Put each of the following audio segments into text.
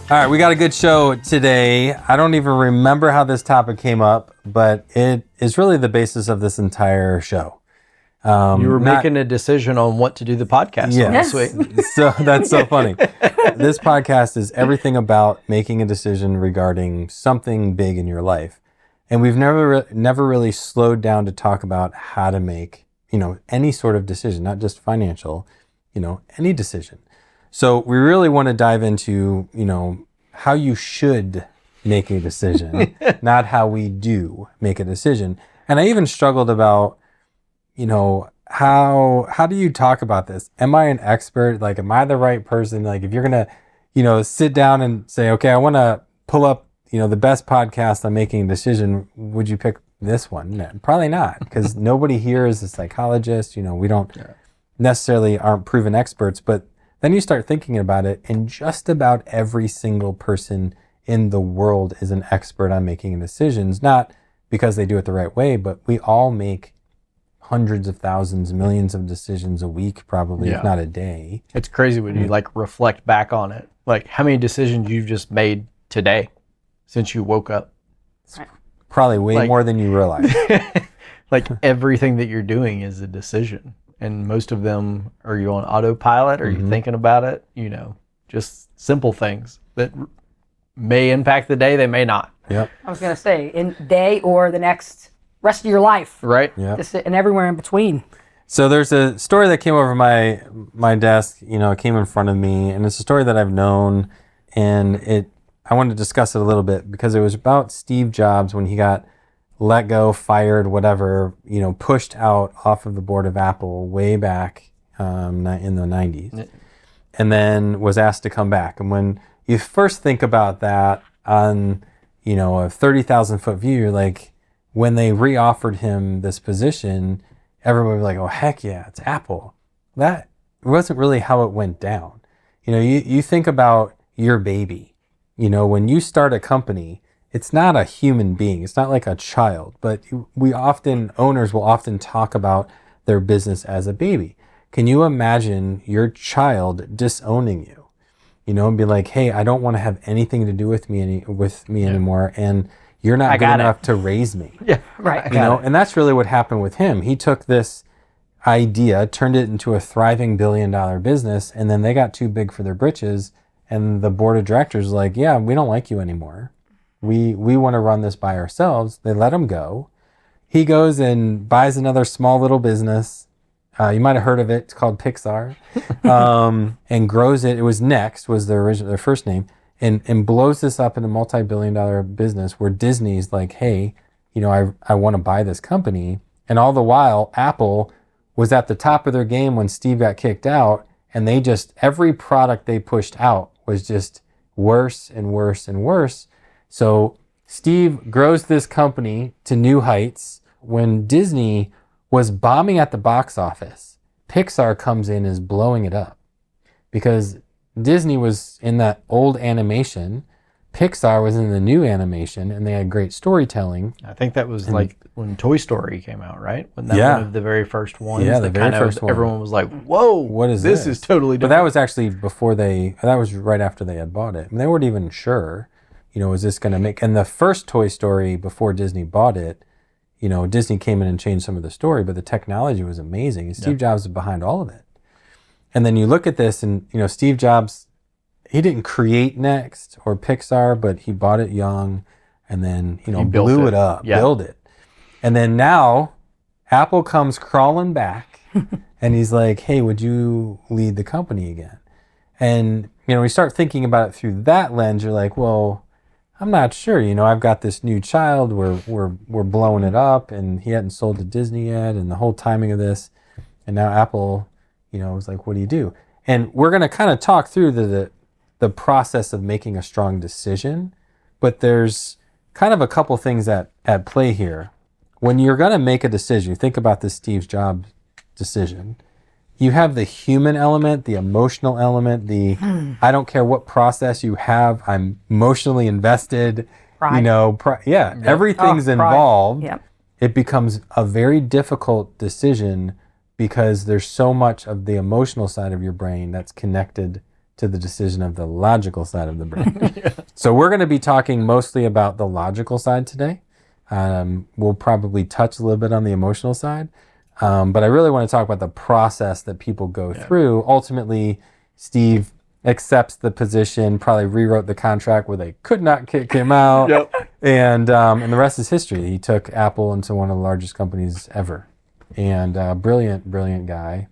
All right, we got a good show today. I don't even remember how this topic came up, but it is really the basis of this entire show. You were making a decision on what to do the podcast on this week. So that's so funny. This podcast is everything about making a decision regarding something big in your life. And we've never really slowed down to talk about how to make, any sort of decision, not just financial, any decision. So we really want to dive into, how you should make a decision, not how we do make a decision. And I even struggled about, how do you talk about this? Am I an expert? Like, am I the right person? Like, if you're going to, sit down and say, okay, I want to pull up, the best podcast on making a decision, would you pick this one? No, probably not, because nobody here is a psychologist. We don't necessarily aren't proven experts, but then you start thinking about it, and just about every single person in the world is an expert on making decisions, not because they do it the right way, but we all make hundreds of thousands, millions of decisions a week, probably, if not a day. It's crazy when you reflect back on it. Like, how many decisions you've just made today since you woke up? Probably way more than you realize. Everything that you're doing is a decision. And most of them, are you on autopilot? Are you thinking about it? Just simple things that may impact the day, they may not. Yep. I was going to say, in day or the next rest of your life. Right. Yeah. And everywhere in between. So there's a story that came over my desk, it came in front of me, and it's a story that I've known, and I wanted to discuss it a little bit because it was about Steve Jobs when he got let go, fired, whatever, pushed out off of the board of Apple way back in the 90s, and then was asked to come back. And when you first think about that on, a 30,000 foot view, you're like, when they re-offered him this position, everybody was like, oh, heck yeah, it's Apple. That wasn't really how it went down. You think about your baby. When you start a company, it's not a human being. It's not like a child, but owners will often talk about their business as a baby. Can you imagine your child disowning you, and be like, hey, I don't want to have anything to do with me anymore. And you're not good enough to raise me. Yeah, right. And that's really what happened with him. He took this idea, turned it into a thriving $1 billion business, and then they got too big for their britches. And the board of directors was like, yeah, we don't like you anymore. We want to run this by ourselves. They let him go. He goes and buys another small little business. You might have heard of it. It's called Pixar. And grows it. It was Next, was their first name. And blows this up in a multi-billion-dollar business where Disney's like, hey, I want to buy this company. And all the while, Apple was at the top of their game when Steve got kicked out. And every product they pushed out was just worse and worse and worse. So Steve grows this company to new heights. When Disney was bombing at the box office, Pixar comes in and is blowing it up. Because Disney was in that old animation, Pixar was in the new animation, and they had great storytelling. I think that was when Toy Story came out, right? When that one of the very first ones. Yeah, the very first one. Everyone was like, whoa, what is this? This is totally different. But that was actually that was right after they had bought it. And they weren't even sure, is this going to make... And the first Toy Story, before Disney bought it, Disney came in and changed some of the story, but the technology was amazing. And Steve Jobs was behind all of it. And then you look at this and, Steve Jobs, he didn't create Next or Pixar, but he bought it young and then, he blew it up, built it. And then now Apple comes crawling back and he's like, hey, would you lead the company again? And, we start thinking about it through that lens. You're like, well, I'm not sure. I've got this new child. We're blowing it up, and he hadn't sold to Disney yet, and the whole timing of this. And now Apple, was like, what do you do? And we're going to kind of talk through the process of making a strong decision, but there's kind of a couple things at play here. When you're going to make a decision, you think about this Steve Jobs decision. You have the human element, the emotional element, I don't care what process you have, I'm emotionally invested. Pride. Everything's involved. Yep. It becomes a very difficult decision because there's so much of the emotional side of your brain that's connected to the decision of the logical side of the brain. So we're going to be talking mostly about the logical side today. We'll probably touch a little bit on the emotional side. But I really want to talk about the process that people go through. Ultimately, Steve accepts the position, probably rewrote the contract where they could not kick him out. And the rest is history. He took Apple into one of the largest companies ever. And brilliant guy.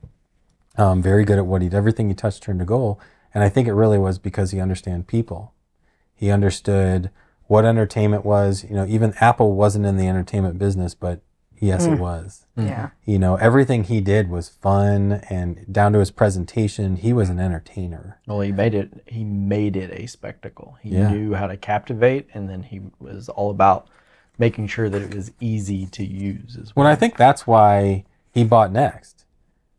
Very good at what he did. Everything he touched turned to gold. And I think it really was because he understood people. He understood what entertainment was. You know, even Apple wasn't in the entertainment business, but yes, it was. Yeah. You know, everything he did was fun, and down to his presentation, he was an entertainer. Well, he made it a spectacle. He knew how to captivate, and then he was all about making sure that it was easy to use as well. Well, I think that's why he bought Next,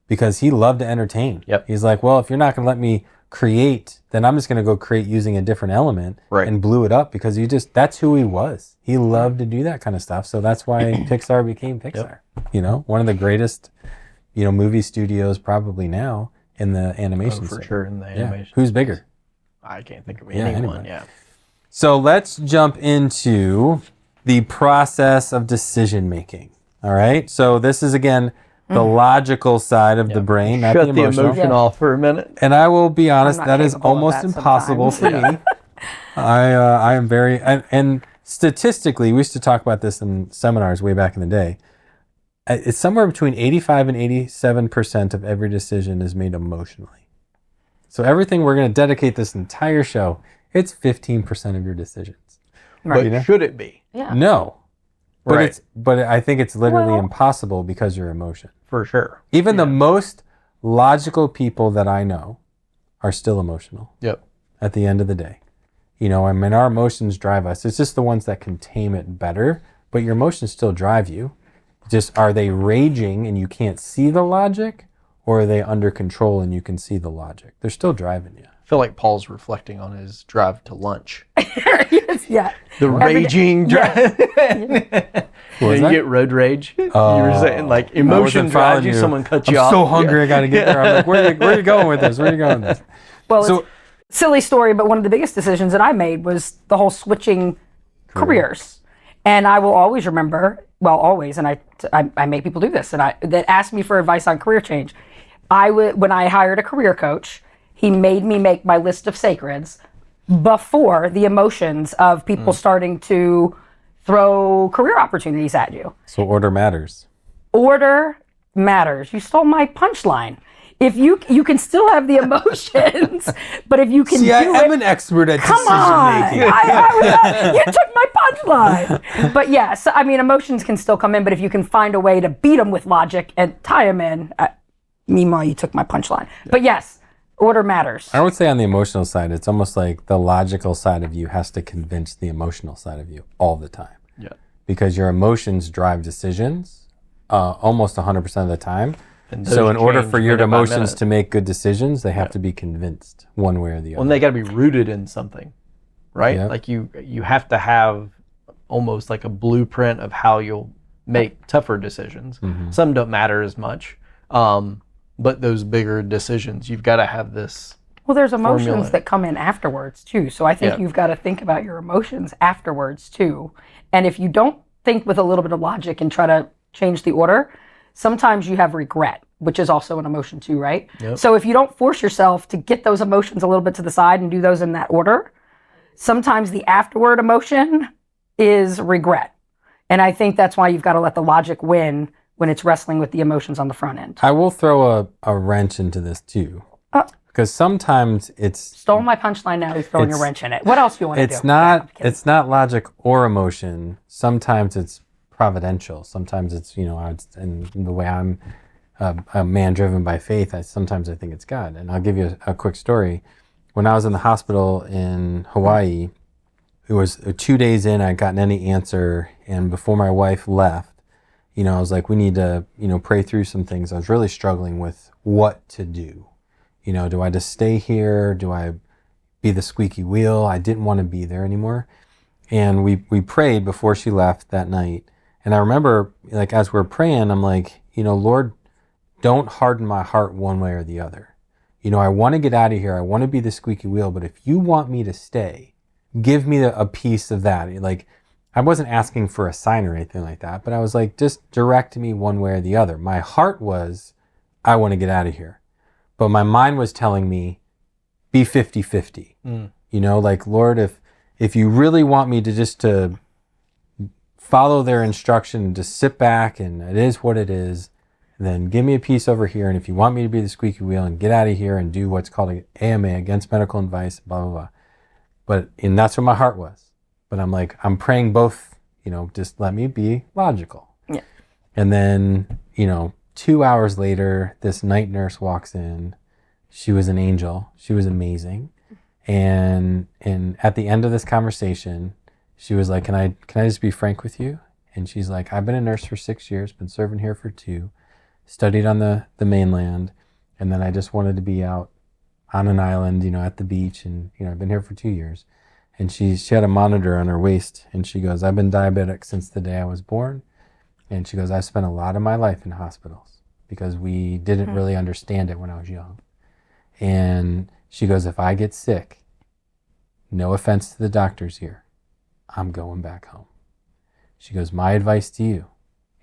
because he loved to entertain. He's like, well, if you're not going to let me create, then I'm just going to go create using a different element, and blew it up because that's who he was. He loved to do that kind of stuff. So that's why Pixar became Pixar. You know, one of the greatest, movie studios probably now in the animation for sector. sure in the animation. Who's bigger? I can't think of anyone. Anyway. So let's jump into the process of decision making. All right. So this is again the logical side of the brain, not Shut the the emotional. emotion off for a minute. And I will be honest, not that is capable of almost that impossible for sometimes. me. I am very, and statistically, we used to talk about this in seminars way back in the day. It's somewhere between 85 and 87% of every decision is made emotionally. So everything we're going to dedicate this entire show, it's 15% of your decisions. Right. But should it be? Yeah. No. But Right. but I think it's literally Well- impossible because your emotion. For sure. Even the most logical people that I know are still emotional at the end of the day. I mean, our emotions drive us. It's just the ones that can tame it better, but your emotions still drive you. Just, are they raging and you can't see the logic, or are they under control and you can see the logic? They're still driving you. I feel like Paul's reflecting on his drive to lunch. Yeah. The raging drive. was You that? get road rage. You were saying like I emotion wasn't drives following you, someone cuts I'm you off. so hungry, I got to get there. I'm like, where are you going with this? Where are you going with this? Well, So- it's a silly story, but one of the biggest decisions that I made was the whole switching careers. And I will always remember, and I make people do this, that ask me for advice on career change. When I hired a career coach, he made me make my list of sacreds before the emotions of people starting to throw career opportunities at you. So order matters. Order matters. You stole my punchline. If you can still have the emotions, but if you can See, do I am it, an expert at come decision on. making. You took my punchline. But yes, I mean, emotions can still come in, but if you can find a way to beat them with logic and tie them in, meanwhile, you took my punchline. But yes, order matters. I would say on the emotional side, it's almost like the logical side of you has to convince the emotional side of you all the time. Yeah. Because your emotions drive decisions almost 100% of the time. And So those in order change for your minute by emotions minute. to make good decisions, they have to be convinced one way or the other. Well, and they got to be rooted in something, right? Yeah. Like you have to have almost like a blueprint of how you'll make tougher decisions. Some don't matter as much, but those bigger decisions, you've got to have this. Well, there's emotions formula. that come in afterwards too. So I think you've got to think about your emotions afterwards too. And if you don't think with a little bit of logic and try to change the order, sometimes you have regret, which is also an emotion too, right? Yep. So if you don't force yourself to get those emotions a little bit to the side and do those in that order, sometimes the afterward emotion is regret. And I think that's why you've got to let the logic win when it's wrestling with the emotions on the front end. I will throw a wrench into this too. Because sometimes it's Stole my punchline, now he's throwing a It's- wrench in it. What else do you want to do? it's not logic or emotion. Sometimes it's providential. Sometimes it's, in the way I'm a man driven by faith, sometimes I think it's God. And I'll give you a quick story. When I was in the hospital in Hawaii, it was 2 days in, I'd gotten any answer. And before my wife left, I was like, we need to, pray through some things. I was really struggling with what to do. Do I just stay here? Do I be the squeaky wheel? I didn't want to be there anymore. And we prayed before she left that night. And I remember, like, as we're praying, I'm like, Lord, don't harden my heart one way or the other. I want to get out of here. I want to be the squeaky wheel. But if you want me to stay, give me a piece of that. Like, I wasn't asking for a sign or anything like that, but I was like, just direct me one way or the other. My heart was, I want to get out of here. But my mind was telling me, be 50-50. Like, Lord, if you really want me to just to follow their instruction and just sit back and it is what it is, then give me a piece over here. And if you want me to be the squeaky wheel and get out of here and do what's called an AMA, against medical advice, blah, blah, blah. And that's what my heart was. But I'm like, I'm praying both, just let me be logical. Yeah. And then, 2 hours later, this night nurse walks in. She was an angel. She was amazing. And at the end of this conversation, she was like, can I just be frank with you? And she's like, I've been a nurse for 6 years, been serving here for 2, studied on the mainland, and then I just wanted to be out on an island, at the beach, and I've been here for 2 years. And she had a monitor on her waist, and she goes, I've been diabetic since the day I was born. And she goes, I've spent a lot of my life in hospitals because we didn't really understand it when I was young. And she goes, if I get sick, no offense to the doctors here, I'm going back home. She goes, my advice to you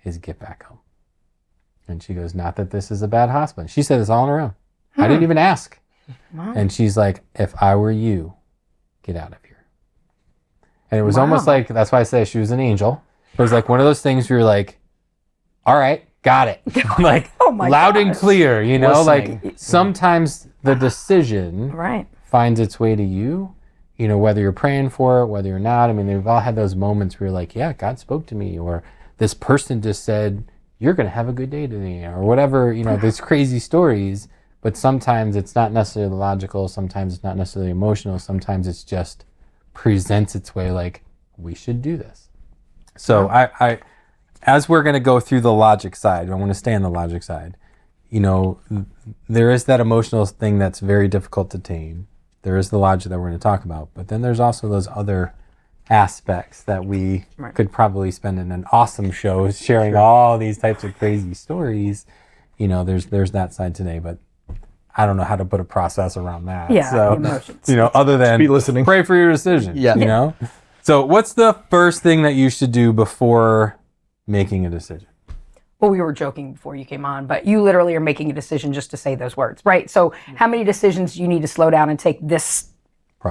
is get back home. And she goes, not that this is a bad hospital. She said this all on her own. I didn't even ask. Wow. And she's like, if I were you, get out of here. And it was almost Wow. like, that's why I say she was an angel. It was like one of those things where you're like, all right, got it. Like, Oh my loud and gosh. clear, Listening. like sometimes the decision Right. finds its way to you, whether you're praying for it, whether you're not. I mean, we've all had those moments where you're like, yeah, God spoke to me, or this person just said, you're going to have a good day today, or whatever, these crazy stories. But sometimes it's not necessarily logical. Sometimes it's not necessarily emotional. Sometimes it's just presents its way like, we should do this. So I as we're going to go through the logic side, I want to stay on the logic side. There is that emotional thing that's very difficult to tame. There is the logic that we're going to talk about. But then there's also those other aspects that we could probably spend in an awesome show sharing all these types of crazy stories. There's that side today, but I don't know how to put a process around that. Yeah, So, emotions. other than be listening. pray for your decision. Yeah. So what's the first thing that you should do before making a decision? Well, we were joking before you came on, but you literally are making a decision just to say those words, right? So how many decisions do you need to slow down and take this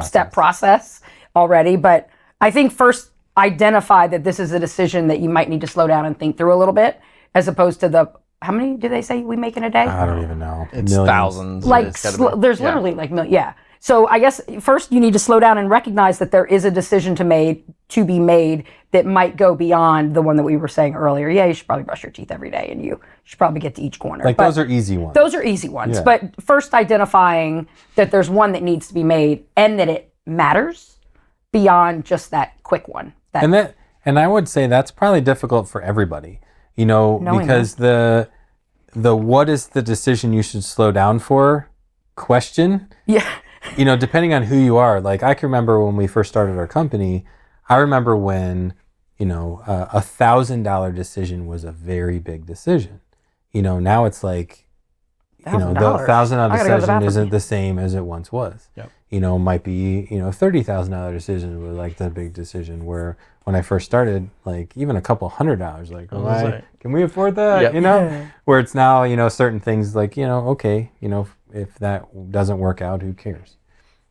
step process already? But I think first identify that this is a decision that you might need to slow down and think through a little bit, as opposed to how many do they say we make in a day? I don't even know. It's Millions. thousands. Like It's gotta be- there's literally like yeah. So I guess first you need to slow down and recognize that there is a decision to be made that might go beyond the one that we were saying earlier. Yeah, you should probably brush your teeth every day, and you should probably get to each corner. Like, But those are easy ones. those are easy ones. Yeah. But first identifying that there's one that needs to be made and that it matters beyond just that quick one. And I would say that's probably difficult for everybody, because the what is the decision you should slow down for question, Yeah. depending on who you are. Like, I can remember when we first started our company, I remember when, a $1,000 decision was a very big decision. Now it's like, the $1,000. $1,000 I gotta go to the decision bathroom. isn't the same as it once was. Yep. Might be, $30,000 decision was like the big decision, where when I first started, like even a couple $100, like, can we afford that? Yep. Where it's now, certain things like, okay, if that doesn't work out, who cares?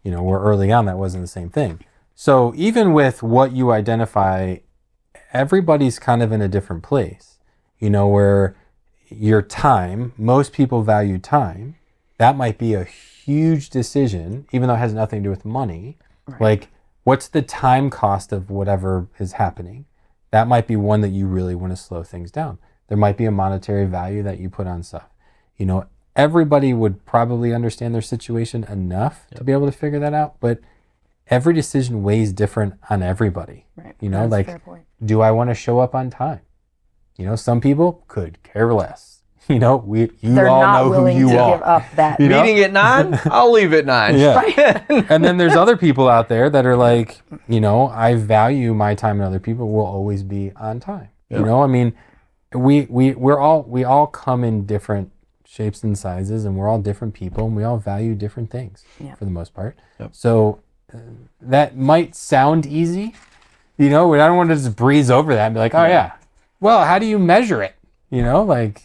Where early on that wasn't the same thing. So even with what you identify, everybody's kind of in a different place, where your time, most people value time. That might be a huge decision, even though it has nothing to do with money. Right. Like, what's the time cost of whatever is happening? That might be one that you really want to slow things down. There might be a monetary value that you put on stuff. Everybody would probably understand their situation enough to be able to figure that out, but every decision weighs different on everybody. Right. That's a fair point. Do I want to show up on time? Some people could care less. They're all not know willing who you to are. give up that. Meeting at 9, I'll leave at 9. Yeah. And then there's other people out there that are like, I value my time, and other people will always be on time. Yeah. I mean, we all come in different shapes and sizes, and we're all different people, and we all value different things for the most part. Yep. So that might sound easy, I don't want to just breeze over that and be like, oh yeah, well, how do you measure it? Like,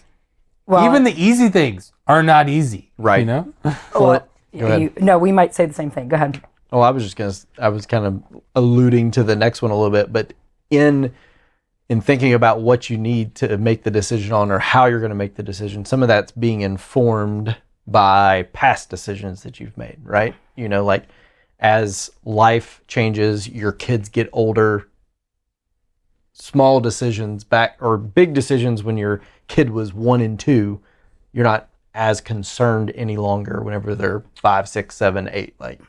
even the easy things are not easy, Right. Well, Go ahead. no, we might say the same thing. Go ahead. Oh, I was kind of alluding to the next one a little bit, but in thinking about what you need to make the decision on or how you're going to make the decision, some of that's being informed by past decisions that you've made, right? Like as life changes, your kids get older, small decisions back or big decisions when your kid was 1 and 2, you're not as concerned any longer whenever they're 5, 6, 7, 8. Like,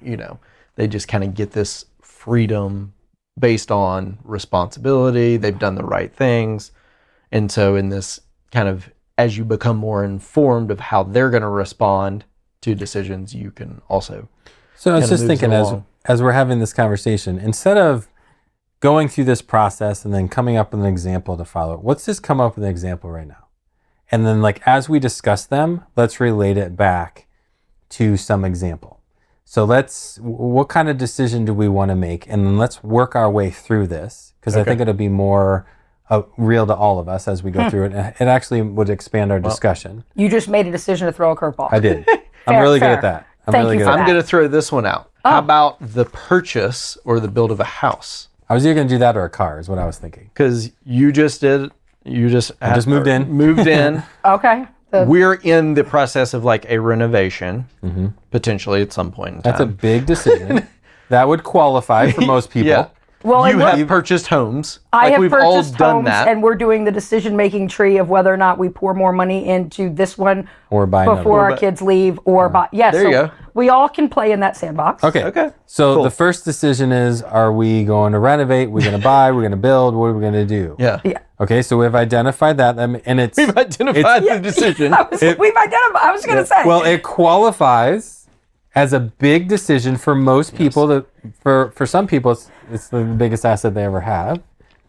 they just kind of get this freedom based on responsibility. They've done the right things. And so in this kind of, as you become more informed of how they're going to respond to decisions, you can also. So I was just thinking as we're having this conversation, instead of going through this process and then coming up with an example to follow, let's just come up with an example right now. And then like, as we discuss them, let's relate it back to some example. So what kind of decision do we want to make? And then let's work our way through this, because I think it'll be more real to all of us as we go through it. It actually would expand our discussion. You just made a decision to throw a curveball. I did. I'm really good at that. Thank you for I'm that. going to throw this one out. How about the purchase or the build of a house? I was either going to do that or a car is what I was thinking. Because you just moved in. Moved in. Okay. We're in the process of like a renovation, potentially at some point in time. That's a big decision. That would qualify for most people. Yeah. Well, you have purchased homes. I have we've all purchased done homes, that. and we're doing the decision-making tree of whether or not we pour more money into this one Or buy before another. our kids leave, or buy. Yes, There you go. We all can play in that sandbox. Okay. So Cool. the first decision is, are we going to renovate? We're going to buy? We're going to build? What are we going to do? Yeah. Okay, so we've identified that, and it's... We've identified the decision. We've identified. I was going to say. Well, it qualifies as a big decision for most people. That for some people, it's the biggest asset they ever have.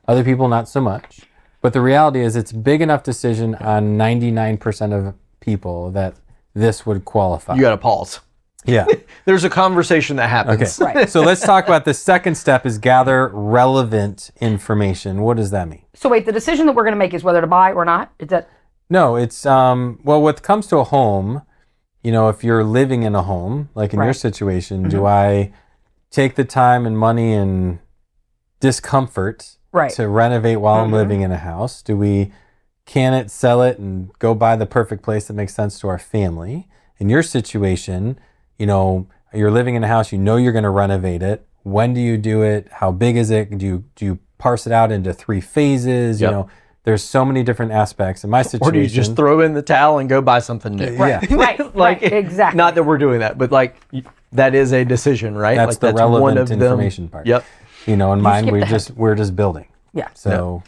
Other people, not so much. But the reality is, it's a big enough decision on 99% of people that this would qualify. You got to pause. Yeah. There's a conversation that happens. Okay. So let's talk about the second step is gather relevant information. What does that mean? So wait, the decision that we're going to make is whether to buy or not? Is that... No, it's, well, what comes to a home, if you're living in a home, like in your situation, do I take the time and money and discomfort to renovate while I'm living in a house? Do we can it, sell it, and go buy the perfect place that makes sense to our family? In your situation, you're living in a house, you're going to renovate it. When do you do it? How big is it? Do you parse it out into 3 phases? Yep. There's so many different aspects. In my situation, Or do you just throw in the towel and go buy something new? Yeah. Right, exactly. Not that we're doing that, but like that is a decision, right? That's like the relevant one of information them. part. Yep. In mine, skipped we're just building. Yeah. So,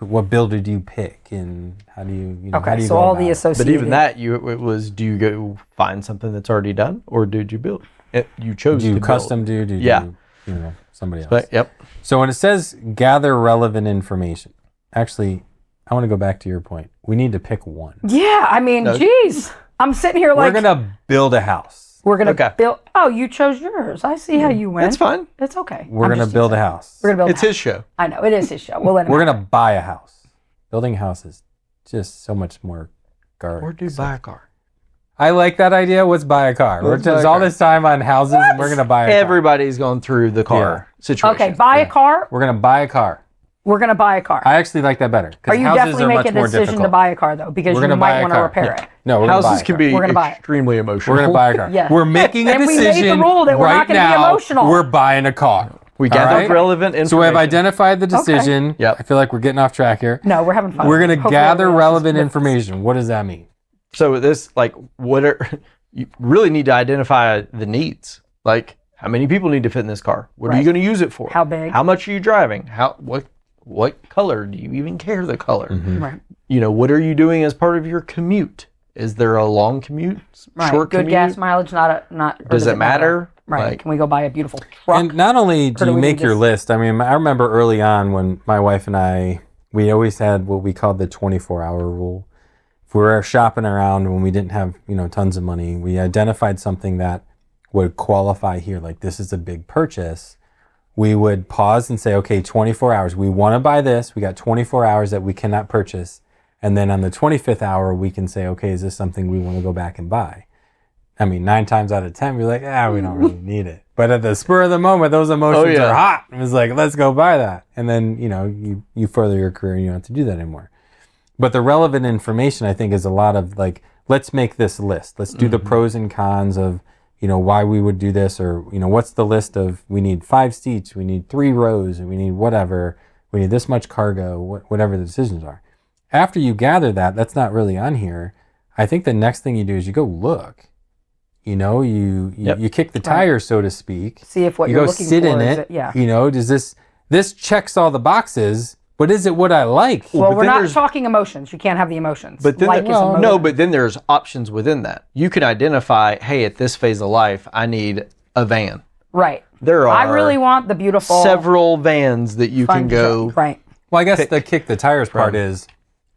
what builder do you pick, and how do you, how do Okay, you so go all about the it? associated... But even that, it was, do you go find something that's already done, or did you build? You chose Do you to custom build. do? Do Yeah. you, somebody else? But yep. So when it says gather relevant information, actually, I want to go back to your point. We need to pick one. Yeah, I mean, geez. I'm sitting here like... We're going to build a house. We're going to Okay. build... Oh, you chose yours. I see how you went. That's fine. It's okay. We're going to build a house. We're going to build It's his show. I know, it is his show. We'll let him We're have going to buy a house. Building a house is just so much more garbage. Or do buy a car. I like that idea. Let's buy a car. We're Let's buy just a all car. this time on houses, and we're going to buy a car. Everybody's gone through the car situation. Okay, buy a car. We're going to buy a car. We're going to buy a car. I actually like that better. 'Cause Are you houses definitely are much making a more decision difficult. to buy a car, though? Because We're you going to buy might a want to car. repair Yeah. it. No, we're going to buy Houses a can car. be We're gonna buy it. extremely emotional. We're going to buy a car. Yes. We're making a And we made the decision rule that we're right not gonna be now. emotional. We're buying a car. We All gathered right? relevant information. So we have identified the decision. Yep. I feel like we're getting off track here. No, we're having fun. We're going to Hopefully gather everybody else is relevant with us. information. What does that mean? So this, like, you really need to identify the needs. Like, how many people need to fit in this car? What are you Right. going to use it for? How big? How much are you driving? What color? Do you even care the color? Right. What are you doing as part of your commute? Is there a long commute? Right. Short Good commute? gas mileage, not. Or Does it matter? Right. Like, Can we go buy a beautiful truck? And not only do do you we make need your this? list, I mean, I remember early on when my wife and I, we always had what we called the 24-hour rule. if we were shopping around when we didn't have, tons of money, we identified something that would qualify here, like this is a big purchase, we would pause and say, okay, 24 hours. We want to buy this. We got 24 hours that we cannot purchase. And then on the 25th hour, we can say, okay, is this something we want to go back and buy? I mean, 9 times out of 10, we're like, we don't really need it. But at the spur of the moment, those emotions are hot. It was like, let's go buy that. And then, you further your career and you don't have to do that anymore. But the relevant information, I think, is a lot of like, let's make this list. Let's do the pros and cons of, why we would do this, or, what's the list of, we need 5 seats, we need 3 rows, and we need whatever, we need this much cargo, whatever the decisions are. After you gather that, that's not really on here. I think the next thing you do is you go look. You kick the tires, so to speak. See if what you you're go looking sit for in is it. yeah. Does this checks all the boxes, but is it what I like? Well, we're not talking emotions. You can't have the emotions. But then emotion. then there's options within that. You can identify, hey, at this phase of life, I need a van. Right. There are I really want the beautiful several vans that you can go. Right. Well, I guess the kick the tires part is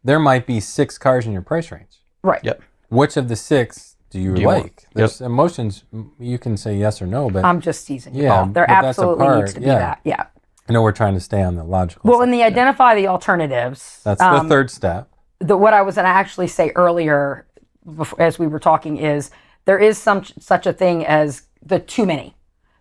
there might be 6 cars in your price range. Right. Yep. Which of the 6 do you like? Want? There's emotions. You can say yes or no, but I'm just teasing you. Yeah, Paul. There but that's a absolutely part, needs to be that. Yeah. I know we're trying to stay on the logical Well, side. in the identify the alternatives. That's the third step. What I was going to actually say earlier, as we were talking, is there is such a thing as the too many.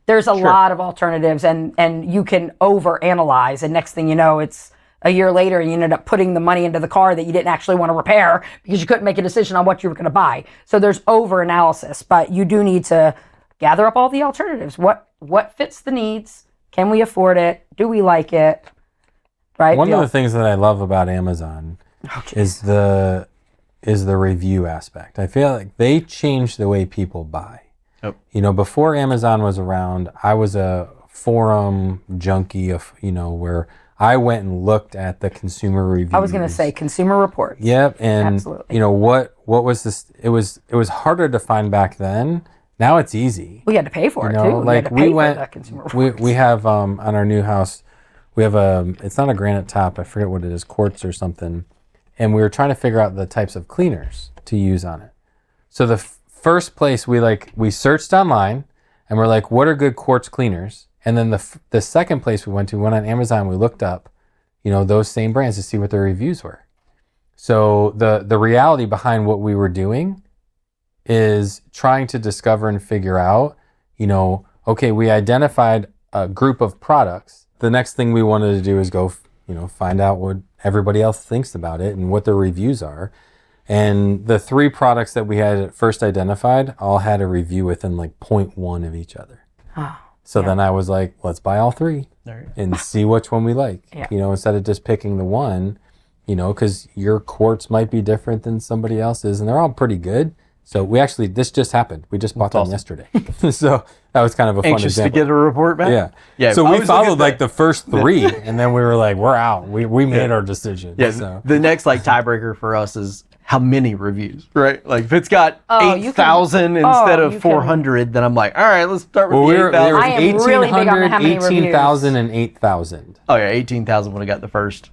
There's a lot of alternatives, and you can overanalyze, and next thing you know, it's a year later, and you ended up putting the money into the car that you didn't actually want to repair because you couldn't make a decision on what you were going to buy. So there's overanalysis, but you do need to gather up all the alternatives. What fits the needs? Can we afford it? Do we like it? Right. One of the things that I love about Amazon is the review aspect. I feel like they changed the way people buy. Yep. Before Amazon was around, I was a forum junkie of, where I went and looked at the consumer reviews. I was going to say consumer reports. Yep. And absolutely. What was this? It was harder to find back then. Now it's easy. We had to pay for it too. Like we went, we have on our new house, we have it's not a granite top. I forget what it is, quartz or something. And we were trying to figure out the types of cleaners to use on it. So the first place we searched online and we're like, what are good quartz cleaners? And then the second place we went on Amazon, we looked up, those same brands to see what their reviews were. So the reality behind what we were doing is trying to discover and figure out, okay, we identified a group of products. The next thing we wanted to do is go, find out what everybody else thinks about it and what their reviews are. And the 3 products that we had at first identified all had a review within like 0.1 of each other. So then I was like, let's buy all 3 and see which one we like, instead of just picking the one, because your quartz might be different than somebody else's and they're all pretty good. So this just happened. We just bought them yesterday. So that was kind of a fun Anxious example. to get a report back? Yeah. So we followed like the first 3 and then we were like, we're out. We made our decision. Yeah. So. The next tiebreaker for us is how many reviews, right? Like if it's got 8,000 instead of 400, then I'm like, all right, let's start with the 8,000. I am really big on how many 18,000 and 8,000. Oh yeah, 18,000 would have got the first.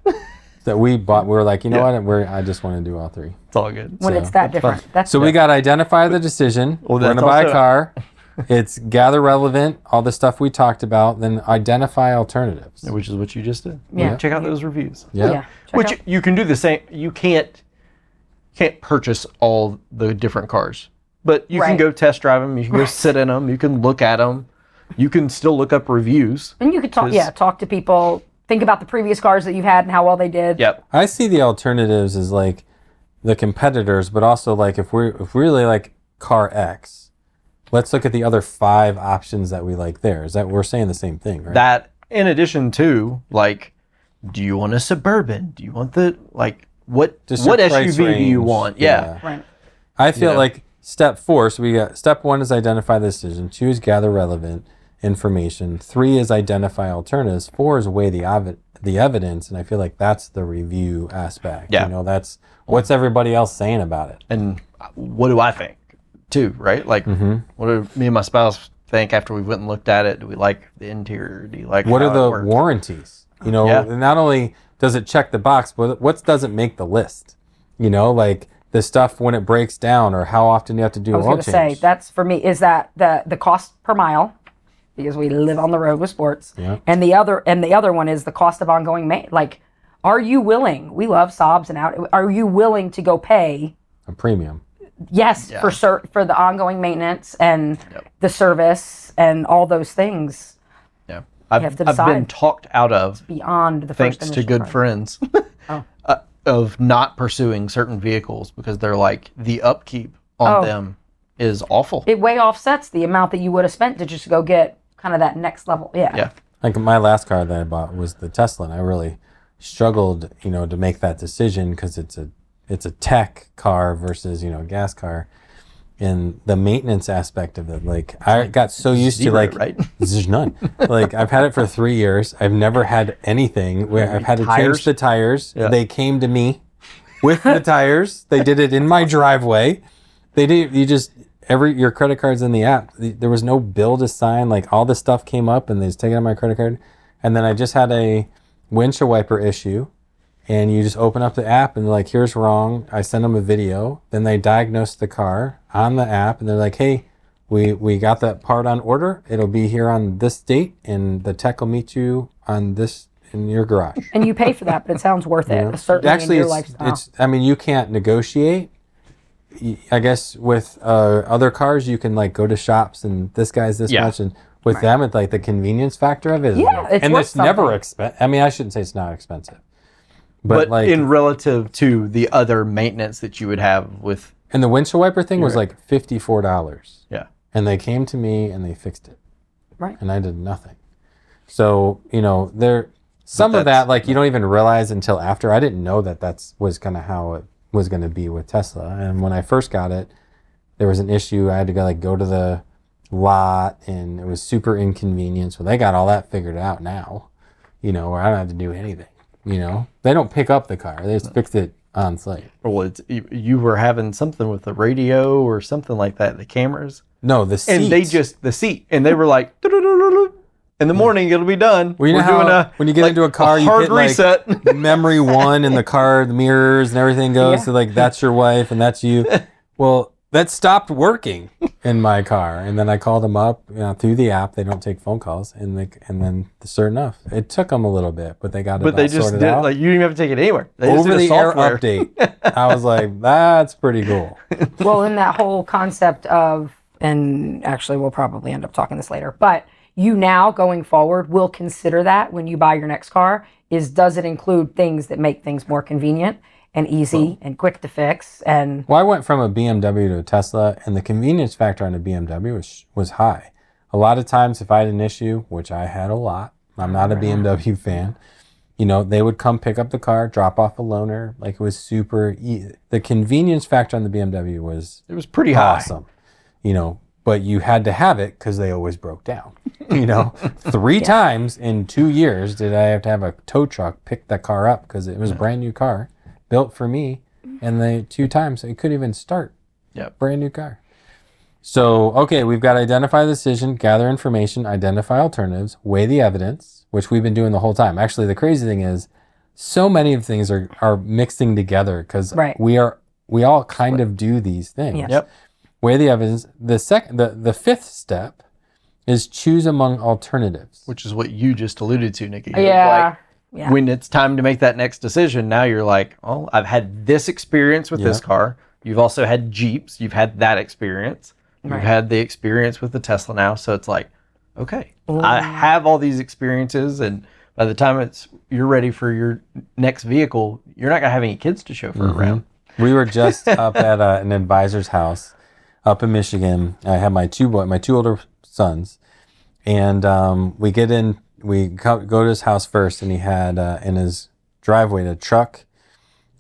That we bought. We were like, what? I just want to do all 3. It's all good. When it's that different. So we got to identify the decision. We're going to buy a car. It's gather relevant, all the stuff we talked about, then identify alternatives. Which is what you just did. Yeah. Check out those reviews. Yeah. Which you can do the same. You can't purchase all the different cars, but you can go test drive them. You can go sit in them. You can look at them. You can still look up reviews. And you could talk to people. Think about the previous cars that you've had and how well they did. Yep. I see the alternatives as like the competitors, but also like if we really like car X, let's look at the other 5 options that we like there. Is that we're saying the same thing, right? That in addition to like, do you want a Suburban? Do you want the what SUV do you want? Yeah. Right. I feel like step 4. So we got step 1 is identify the decision. 2 is gather relevant information. 3 is identify alternatives. 4 is weigh the evidence, and I feel like that's the review aspect. Yeah. That's what's everybody else saying about it. And what do I think too, right? Like what do me and my spouse think after we went and looked at it? Do we like the interior? Do you like what how are the it works? warranties? Not only does it check the box, but what doesn't make the list? Like the stuff when it breaks down, or how often you have to do I an was oil going to say change. that's for me is that the cost per mile, because we live on the road with sports, Yeah. and the other one is the cost of ongoing maintenance. Like, are you willing? We love Saabs and out. Are you willing to go pay? A premium. Yes, for the ongoing maintenance and the service and all those things Yeah. have I've to been decide. talked out of, Beyond the thanks first to initial good price. friends, of not pursuing certain vehicles because they're like, the upkeep on them is awful. It way offsets the amount that you would have spent to just go get kind of that next level. Yeah. Yeah. Like my last car that I bought was the Tesla, and I really struggled, to make that decision because it's a tech car versus, a gas car. And the maintenance aspect of it, like I got so used to Zero, like, right? there's none. Like I've had it for 3 years. I've never had anything where I've had to change Tires? the tires. Yeah. They came to me with the tires. They did it in my driveway. They did. Your credit card's in the app. There was no bill to sign. Like all this stuff came up, and they just take it on my credit card. And then I just had a windshield wiper issue. And you just open up the app and they're like, here's wrong. I send them a video. Then they diagnose the car on the app and they're like, hey, we got that part on order. It'll be here on this date and the tech will meet you on this in your garage. And you pay for that, but it sounds worth it. Certainly Actually, in your lifestyle. you can't negotiate. I guess with other cars, you can like go to shops and this guy's this much. And with them, it's like the convenience factor of it. It's and worth it's never something. expensive. I mean, I shouldn't say it's not expensive. But like in relative to the other maintenance that you would have with, and the windshield wiper thing was like $54. yeah. And they came to me and they fixed it. Right. And I did nothing. So, some of that's- that, like, you don't even realize until after. I didn't know that was kind of how it was going to be with Tesla. And when I first got it, there was an issue. I had to go to the lot, and it was super inconvenient. So they got all that figured out now, where I don't have to do anything. They don't pick up the car. They just fix it on site. Well, you were having something with the radio or something like that, the cameras. No, the seat. And they the seat, and they were like, "Do-do-do-do-do. In the morning it'll be done. Well, you know how when you get into a car, you hard hit reset. like memory 1 in the car, the mirrors and everything goes. Yeah. So like that's your wife and that's you. Well, that stopped working in my car, and then I called them up through the app. They don't take phone calls, and then sure enough, it took them a little bit, but they got it. But they all just sorted did out. like you didn't even have to take it anywhere. They just Over did a the air software. update. I was like, that's pretty cool. Well, in that whole concept of, and actually we'll probably end up talking this later, but you now going forward will consider that when you buy your next car does it include things that make things more convenient and easy and quick to fix? And Well, I went from a BMW to a Tesla, and the convenience factor on a BMW was high. A lot of times, if I had an issue, which I had a lot, I'm not a BMW fan, they would come pick up the car, drop off a loaner. Like, it was super easy. The convenience factor on the BMW was It was pretty high. awesome, but you had to have it because they always broke down. 3 times in 2 years did I have to have a tow truck pick that car up because it was a brand new car built for me, and the 2 times it couldn't even start. Yep. Brand new car. So, okay, we've got to identify the decision, gather information, identify alternatives, weigh the evidence, which we've been doing the whole time. Actually, the crazy thing is so many of things are mixing together because we all kind of do these things. Yes. Yep. Weigh the evidence. The fifth step is choose among alternatives. Which is what you just alluded to, Nikki. yeah, Like, when it's time to make that next decision, now you're like, oh, I've had this experience with this car. You've also had Jeeps. You've had that experience. You've had the experience with the Tesla now. So it's like, okay, I have all these experiences, and by the time you're ready for your next vehicle, you're not gonna have any kids to chauffeur around. We were just up at an advisor's house up in Michigan. I had my two older sons, and we get in. We go to his house first, and he had in his driveway a truck.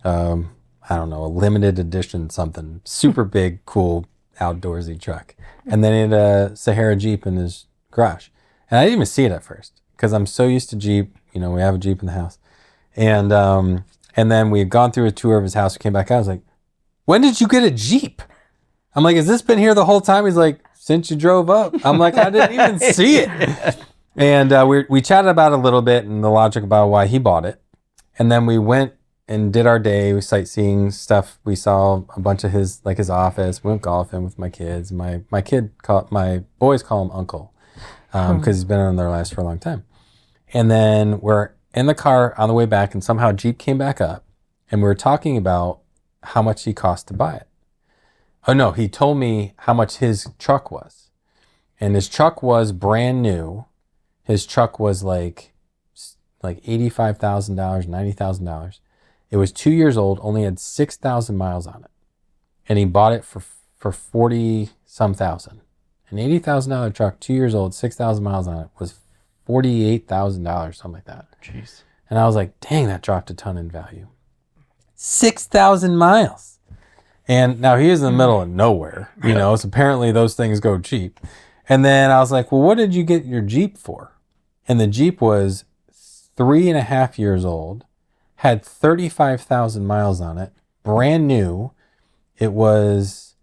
I don't know, a limited edition something, super big, cool, outdoorsy truck. And then he had a Sahara Jeep in his garage. And I didn't even see it at first because I'm so used to Jeep. We have a Jeep in the house. And then we had gone through a tour of his house. We came back out. I was like, when did you get a Jeep? I'm like, has this been here the whole time? He's like, since you drove up. I'm like, I didn't even see it. And we chatted about it a little bit and the logic about why he bought it. And then we went and did our day, sightseeing stuff. We saw a bunch of his office. We went golfing with my kids. My boys call him Uncle because he's been on their lives for a long time. And then we're in the car on the way back, and somehow Jeep came back up, and we were talking about how much he cost to buy it. Oh no, he told me how much his truck was, and his truck was brand new. His truck was like $85,000, $90,000. It was 2 years old, only had 6,000 miles on it. And he bought it for 40 some thousand. An $80,000 truck, 2 years old, 6,000 miles on it was $48,000, something like that. Jeez. And I was like, dang, that dropped a ton in value. 6,000 miles. And now he is in the middle of nowhere, so apparently those things go cheap. And then I was like, well, what did you get your Jeep for? And the Jeep was 3.5 years old, had 35,000 miles on it, brand new. It was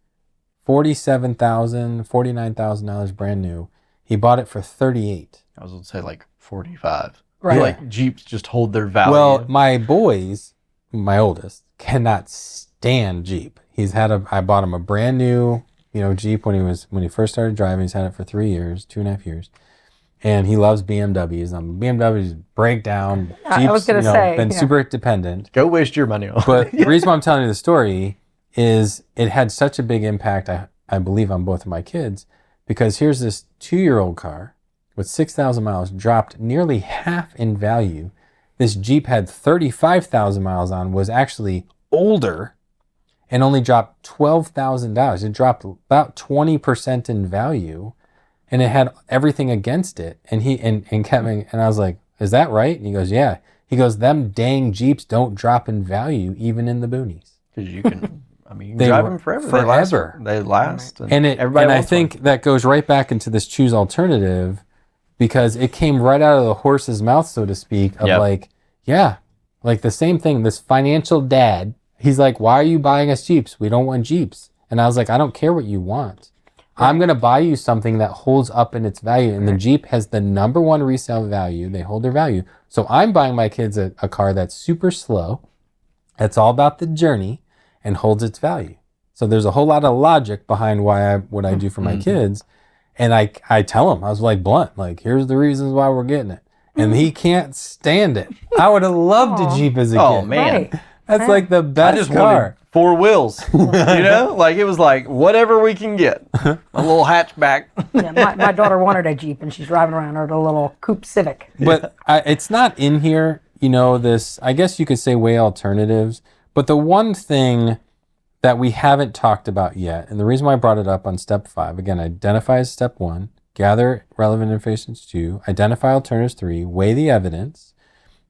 $49,000 brand new. He bought it for 38. I was going to say like 45. Right. I feel like Jeeps just hold their value. Well, my boys, my oldest, cannot stand Jeep. I bought him a brand new, Jeep when he first started driving. He's had it for 3 years, 2.5 years. And he loves BMWs. BMWs break down. Jeeps, I was going to say, been super dependent. Go waste your money on. But the reason why I'm telling you the story is it had such a big impact, I believe, on both of my kids, because here's this 2-year-old car with 6,000 miles, dropped nearly half in value. This Jeep had 35,000 miles on, was actually older, and only dropped $12,000. It dropped about 20% in value, and it had everything against it. And Kevin, and I was like, is that right? And he goes, yeah. He goes, them dang Jeeps don't drop in value even in the boonies. Because you can, you can drive them forever. They last. And I think that goes right back into this choose alternative, because it came right out of the horse's mouth, so to speak, of like the same thing. This financial dad, he's like, why are you buying us Jeeps? We don't want Jeeps. And I was like, I don't care what you want. I'm going to buy you something that holds up in its value. And the Jeep has the number one resale value. They hold their value. So I'm buying my kids a car that's super slow. It's all about the journey and holds its value. So there's a whole lot of logic behind what I do for my kids. And I tell him, I was like blunt, like, here's the reasons why we're getting it. And he can't stand it. I would have loved a Jeep as a kid. Oh, man. Right. That's like the best I just car. wanted 4 wheels. Like it was like whatever we can get. A little hatchback. Yeah, my daughter wanted a Jeep, and she's driving around her little coupe Civic. But it's not in here, this, I guess you could say, way alternatives. But the one thing that we haven't talked about yet, and the reason why I brought it up on step 5, again, identify as step 1, gather relevant information 2, identify alternatives 3, weigh the evidence.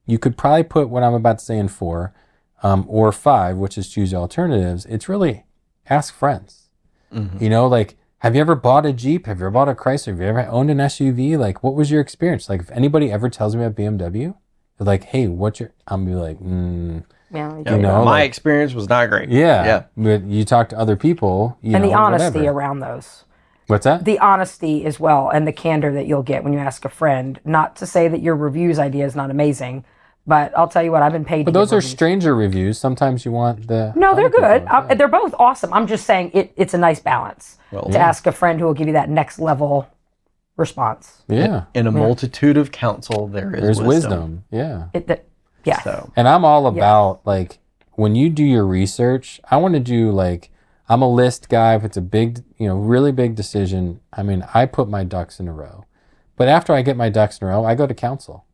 You could probably put what I'm about to say in 4, or 5, which is choose alternatives. It's really ask friends. Like, have you ever bought a Jeep? Have you ever bought a Chrysler? Have you ever owned an SUV? Like, what was your experience? Like, if anybody ever tells me about BMW, they're like, hey, I'll be like, my experience was not great. Yeah. But you talk to other people, and the honesty whatever. around those. What's that? The honesty as well, and the candor that you'll get when you ask a friend. Not to say that your reviews idea is not amazing, but I'll tell you what, I've been paid. But those are stranger reviews. Sometimes you want the. No, they're good. They're both awesome. I'm just saying it's a nice balance to ask a friend who will give you that next level response. Yeah. In a multitude of counsel, there's wisdom. Yeah. Yeah. So. And I'm all about like, when you do your research, I want to do like, I'm a list guy. If it's a big, really big decision, I put my ducks in a row. But after I get my ducks in a row, I go to counsel.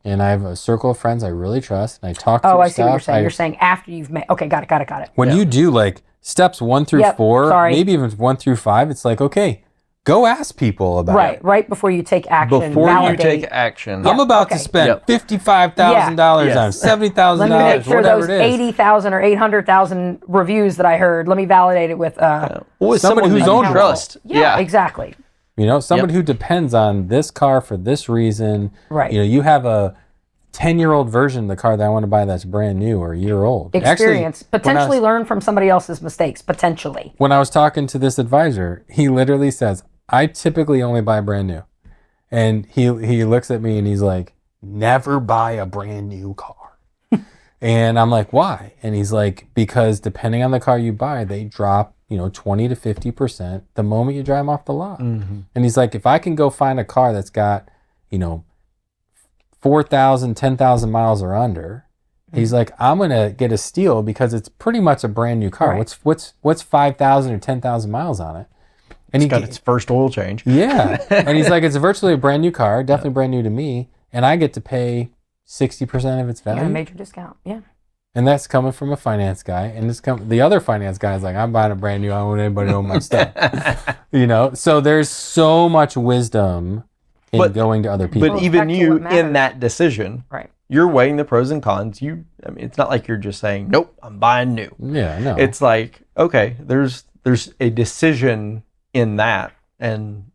And I have a circle of friends I really trust, and I talk through stuff. Oh, I see what you're saying. You're saying after you've made... Okay, got it. When you do like steps 1 through 4, maybe even 1 through 5, it's like, okay, go ask people about it. Right before you take action. You take action. I'm about to spend $55,000 on $70,000, let me make sure whatever those it is. 80,000 or 800,000 reviews that I heard, let me validate it with somebody who's owned trust. Yeah, exactly. Somebody who depends on this car for this reason. Right. You have a 10-year-old version of the car that I want to buy that's brand new or a year old. Experience. Actually, potentially learn from somebody else's mistakes. Potentially. When I was talking to this advisor, he literally says, I typically only buy brand new. And he looks at me and he's like, never buy a brand new car. And I'm like, why? And he's like, because depending on the car you buy, they drop, 20 to 50% the moment you drive them off the lot. Mm-hmm. And he's like, if I can go find a car that's got, 4,000, 10,000 miles or under, he's like, I'm going to get a steal because it's pretty much a brand new car. Right. What's 5,000 or 10,000 miles on it? And It's got its first oil change. yeah. And he's like, it's virtually a brand new car, definitely brand new to me. And I get to pay 60% of its Yeah, value. a major discount. Yeah. And that's coming from a finance guy. And the other finance guy is like, I'm buying a brand new. I don't want anybody to own my stuff. So there's so much wisdom in going to other people. But Well, even back to you what matters. in that decision, Right. you're weighing the pros and cons. It's not like you're just saying, nope, I'm buying new. Yeah, no. It's like, okay, there's a decision in that, and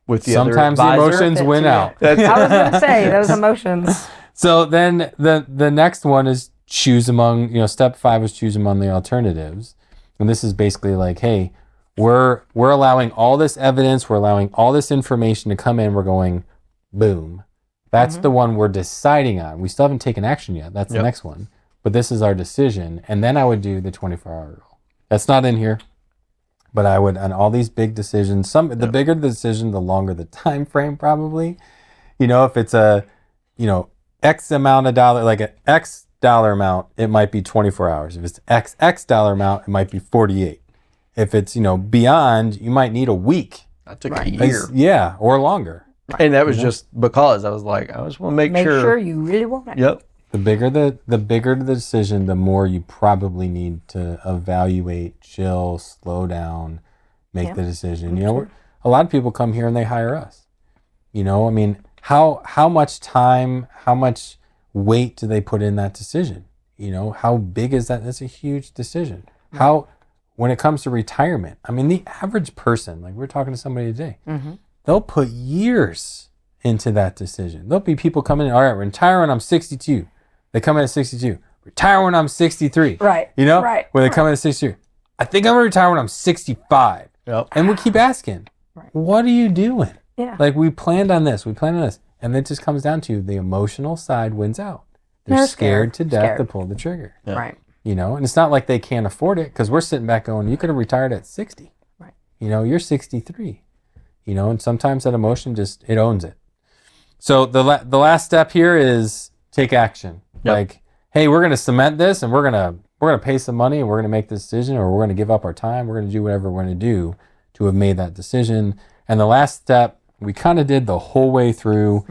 with the Sometimes the other advisor, emotions win out. I was going to say those emotions. So then the next one is choose among, step 5 is choose among the alternatives. And this is basically like, hey, we're allowing all this evidence, we're allowing all this information to come in, we're going, boom. That's the one we're deciding on. We still haven't taken action yet. That's the next one. But this is our decision. And then I would do the 24-hour rule. That's not in here. But I would, on all these big decisions, the bigger the decision, the longer the time frame probably. If it's a, X amount of dollar, like an X dollar amount, it might be 24 hours. If it's X dollar amount, it might be 48. If it's, beyond, you might need a week. that took a year. Yeah, or longer. And that was just because I was like, I just want to make Make sure. sure you really want it. Yep. The bigger the decision, the more you probably need to evaluate, chill, slow down, make the decision. A lot of people come here and they hire us. How much time, how much weight do they put in that decision? How big is that? That's a huge decision. When it comes to retirement, the average person, like we're talking to somebody today, they'll put years into that decision. There'll be people coming in, all right, retire when I'm 62. They come in at 62. Retire when I'm 63. Right. Right. When they come in at 62. I think I'm going to retire when I'm 65. Yep. And we keep asking, what are you doing? Yeah. Like we planned on this. And it just comes down to the emotional side wins out. They're scared to death to pull the trigger. Yeah. Right. And it's not like they can't afford it because we're sitting back going, you could have retired at 60. Right. You're 63. And sometimes that emotion it owns it. So the last step here is take action. Yep. Like, hey, we're going to cement this and we're going to pay some money and we're going to make this decision, or we're going to give up our time. We're going to do whatever we're going to do to have made that decision. And the last step we kind of did the whole way through,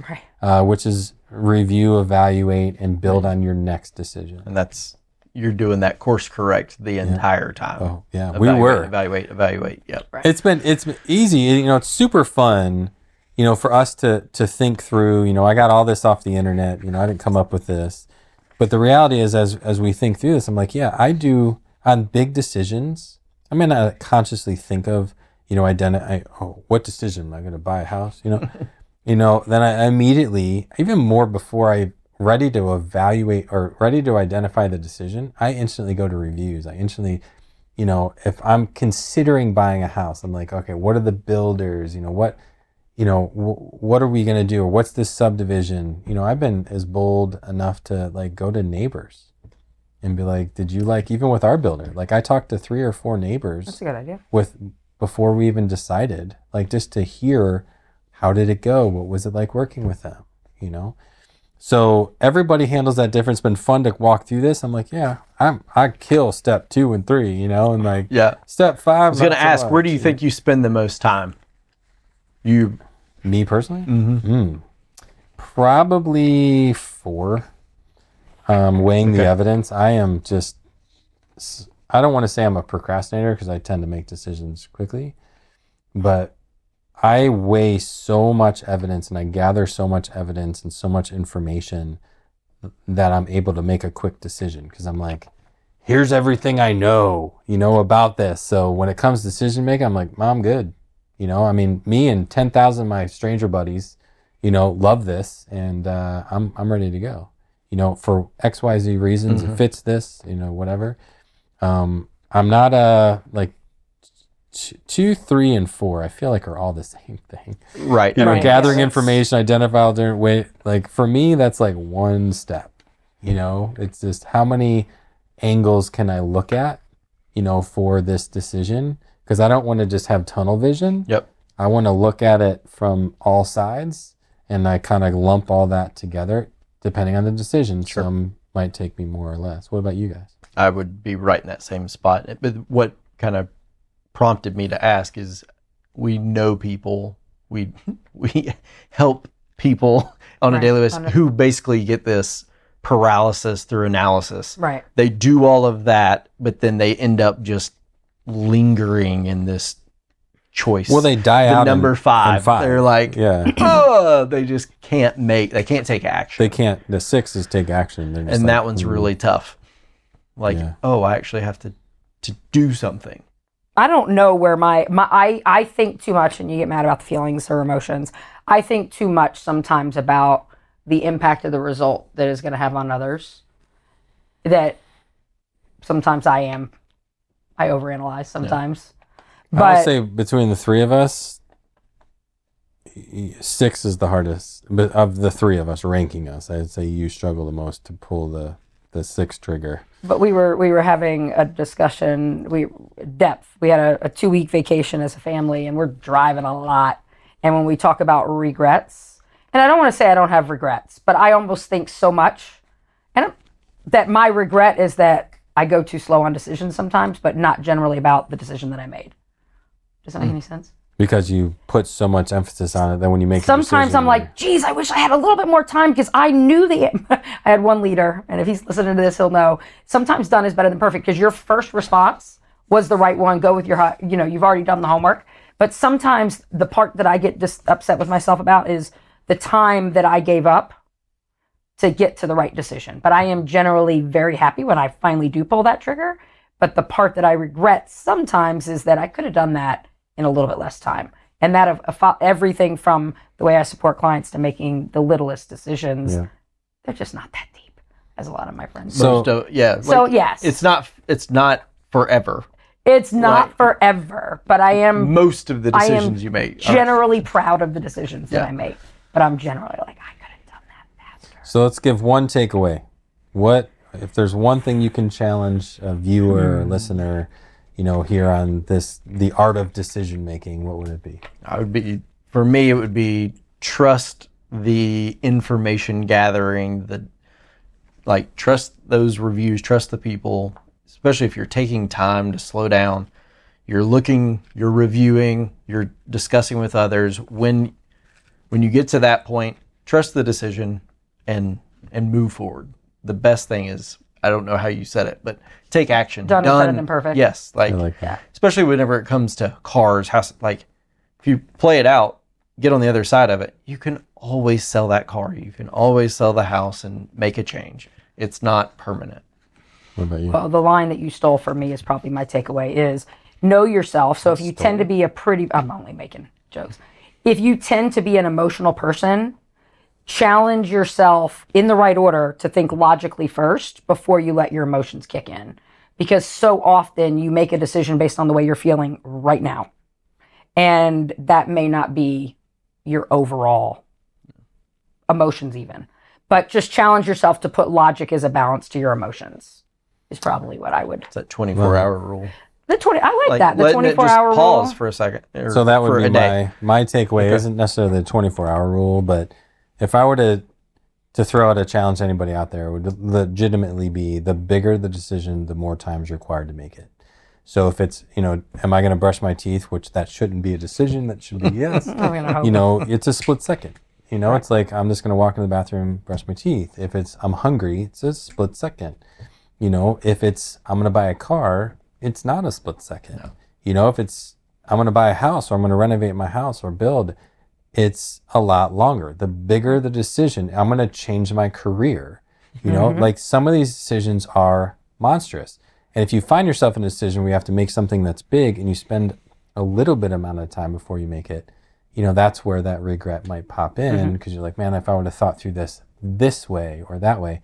which is review, evaluate, and build on your next decision. And you're doing that course correct the entire time. Oh, yeah, we were. Evaluate. Yep. Right. It's been easy. It's super fun, for us to think through. I got all this off the internet. I didn't come up with this. But the reality is, as we think through this, I'm like, yeah, I do on big decisions. I may not consciously think of, what decision am I going to buy a house? Then I immediately, even more before I ready to evaluate or ready to identify the decision, I instantly go to reviews. I instantly, if I'm considering buying a house, I'm like, okay, what are the builders? What are we going to do? Or what's this subdivision? I've been as bold enough to go to neighbors and be like, did you even with our builder? I talked to 3 or 4 neighbors. That's a good idea. Before we even decided, just to hear, how did it go? What was it like working with them? So everybody handles that difference. It's been fun to walk through this. I'm like, yeah, I kill step 2 and 3, and step 5. I was going to ask, where do you think you spend the most time? Me personally? Mm-hmm. Probably 4. Weighing the evidence. I am just, I don't want to say I'm a procrastinator because I tend to make decisions quickly, but I weigh so much evidence and I gather so much evidence and so much information that I'm able to make a quick decision because I'm like, here's everything I know, about this. So when it comes to decision making, I'm like, I'm good. Me and 10,000 of my stranger buddies, love this and I'm ready to go. For XYZ reasons, it fits this, whatever. I'm not like 2, 3, and 4. I feel like are all the same thing. Right. Gathering information, identify all different way. For me, that's one step. You know, it's just how many angles can I look at, you know, for this decision? Because I don't want to just have tunnel vision. Yep. I want to look at it from all sides, and I kind of lump all that together depending on the decision. Sure. Some might take me more or less. What about you guys? I would be right in that same spot. But what kind of prompted me to ask is, we know people, we help people on a Right. daily basis who basically get this paralysis through analysis. Right. They do all of that, but then they end up just lingering in this choice. Well, they die the out number in five. five. They're like, Yeah. oh, they just can't take action. They can't, the sixes take action. They're just And like, that one's "Ooh." really tough. Like, Yeah. oh, I actually have to do something. I don't know where I think too much, and you get mad about the feelings or emotions. I think too much sometimes about the impact of the result that is going to have on others. That sometimes I overanalyze sometimes. I But would say between the three of us, 6 is the hardest. But of the three of us, ranking us, I'd say you struggle the most to pull the 6 trigger. But we were having a discussion. We had a 2-week vacation as a family, and we're driving a lot. And when we talk about regrets, and I don't want to say I don't have regrets, but I almost think so much, and that my regret is that I go too slow on decisions sometimes, but not generally about the decision that I made. Does that make any sense? Because you put so much emphasis on it that when you make a Sometimes decision, I'm like, geez, I wish I had a little bit more time, because I knew I had one leader, and if he's listening to this, he'll know. Sometimes done is better than perfect, because your first response was the right one. Go with your, you've already done the homework. But sometimes the part that I get just upset with myself about is the time that I gave up to get to the right decision. But I am generally very happy when I finally do pull that trigger. But the part that I regret sometimes is that I could have done that in a little bit less time. And that of everything from the way I support clients to making the littlest decisions, they're just not that deep, as a lot of my friends. So- Yes. It's not forever. It's not Right. forever, but I am Most of the decisions you make. generally proud of the decisions that I make. But I'm generally like, I could have done that faster. So let's give one takeaway. What if there's one thing you can challenge a viewer or listener, here on the art of decision making, what would it be? For me, it would be trust the information gathering, trust those reviews, trust the people, especially if you're taking time to slow down. You're looking, you're reviewing, you're discussing with others. When you get to that point, trust the decision and move forward. The best thing is, I don't know how you said it, but take action. Done is better than perfect. Yes, I like that. especially whenever it comes to cars, house. Like, if you play it out, get on the other side of it, you can always sell that car. You can always sell the house and make a change. It's not permanent. What about you? Well, the line that you stole from me is probably my takeaway is know yourself. So if you tend to be I'm only making jokes. If you tend to be an emotional person, challenge yourself in the right order to think logically first before you let your emotions kick in. Because so often you make a decision based on the way you're feeling right now. And that may not be your overall emotions even. But just challenge yourself to put logic as a balance to your emotions is probably what I would. It's that 24-hour rule. I like that. The letting it 24-hour just pause rule. for a second. So that for would a be day. my takeaway. Isn't necessarily the 24-hour rule, but if I were to throw out a challenge to anybody out there, it would legitimately be the bigger the decision, the more time is required to make it. So if it's, am I going to brush my teeth, which that shouldn't be a decision, that should be yes. I'm gonna hope. It's a split second. It's like I'm just going to walk in the bathroom, brush my teeth. If it's I'm hungry, it's a split second. If it's I'm going to buy a car, it's not a split second. No. If it's I'm going to buy a house or I'm going to renovate my house or build, it's a lot longer. The bigger the decision, I'm going to change my career. Like some of these decisions are monstrous. And if you find yourself in a decision where you have to make something that's big and you spend a little bit amount of time before you make it, that's where that regret might pop in because you're like, man, if I would have thought through this way or that way,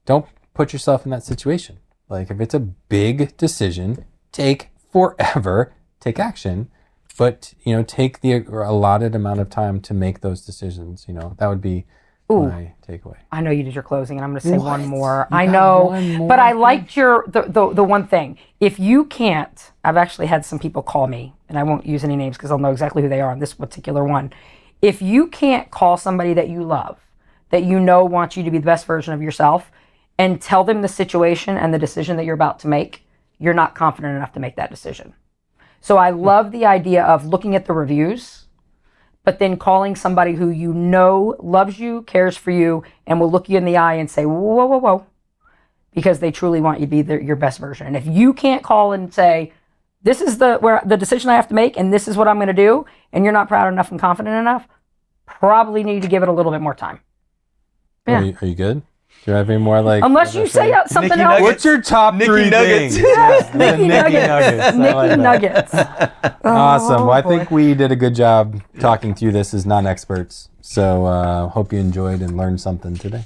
don't put yourself in that situation. Like if it's a big decision, take forever, take action, but take the allotted amount of time to make those decisions. That would be my takeaway. I know you did your closing, and I'm going to say one more. You I got know, one more but I thing? liked the one thing. If you can't, I've actually had some people call me, and I won't use any names because I'll know exactly who they are on this particular one. If you can't call somebody that you love, that you know wants you to be the best version of yourself, and tell them the situation and the decision that you're about to make, you're not confident enough to make that decision. So I love the idea of looking at the reviews, but then calling somebody who you know loves you, cares for you, and will look you in the eye and say, whoa, whoa, whoa, because they truly want you to be your best version. And if you can't call and say, this is the decision I have to make, and this is what I'm going to do, and you're not proud enough and confident enough, probably need to give it a little bit more time. Yeah. Are you good? Do you have any more Unless you say something Nikki else. Nuggets. What's your top Nikki 3 Nuggets. things? Yes, The Nikki Nuggets. I like Nikki that. Nuggets. Awesome. Well, I boy. think we did a good job talking through this as non-experts. So hope you enjoyed and learned something today.